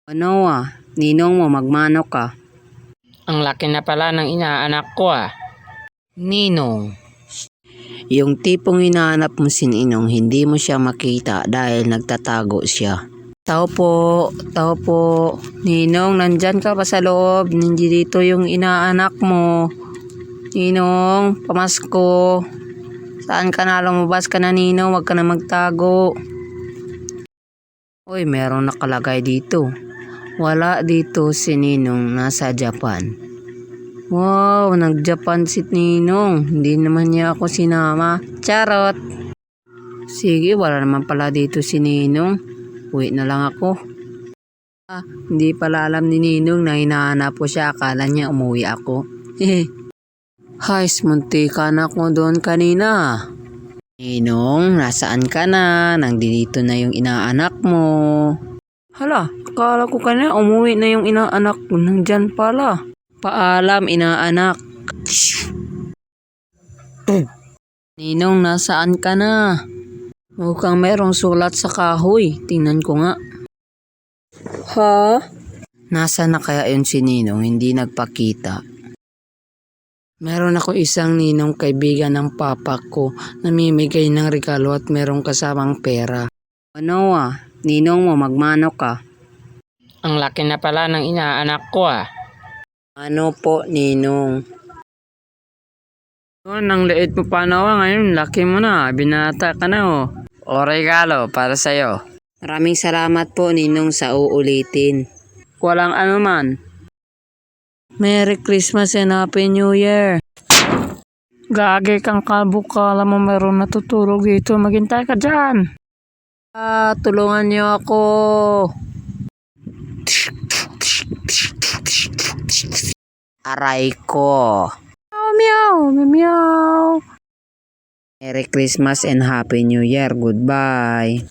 Ano ninong mo magmanok ka. Ang laki na pala ng inaanak ko Ninong, yung tipong hinahanap mo si Ninong, hindi mo siya makita dahil nagtatago siya. Tao po. Ninong, nandyan ka pa sa loob? Hindi dito yung inaanak mo. Ninong, pamasko. Saan ka na? Lumabas ka na, Ninong. Huwag ka na magtago. Uy, merong nakalagay dito. Wala dito si Ninong, nasa Japan. Wow, nag-Japan si Ninong. Hindi naman niya ako sinama. Charot! Sige, wala naman pala dito si Ninong. Uwi na lang ako. Hindi pala alam ni Ninong na hinahanap ko siya. Akala niya umuwi ako. Hay, munti ka na ako doon kanina. Ninong, nasaan ka na? Nandito na yung inaanak mo. Hala, akala ko kanina umuwi na yung inaanak ko. Nandyan pala. Paalam, inaanak. Ninong, nasaan ka na? Mukhang merong sulat sa kahoy. Tingnan ko nga. Ha? Nasaan na kaya yun si Ninong? Hindi nagpakita. Meron ako isang ninong kaibigan ng papa ko. Namimigay ng regalo at merong kasamang pera. Ano ninong mo magmanok ka. Ang laki na pala ng inaanak ko Ano po, ninong? Ang liit mo pa na ngayon, laki mo na, binata ka na O regalo para sa'yo. Maraming salamat po, ninong, sa uulitin. Walang anuman. Merry Christmas and Happy New Year. Gagi kang kalbo ka, alam mo meron natutulog dito, maghintay ka dyan. Tulungan niyo ako. Aray ko. Meow, meow, meow. Merry Christmas and Happy New Year. Goodbye.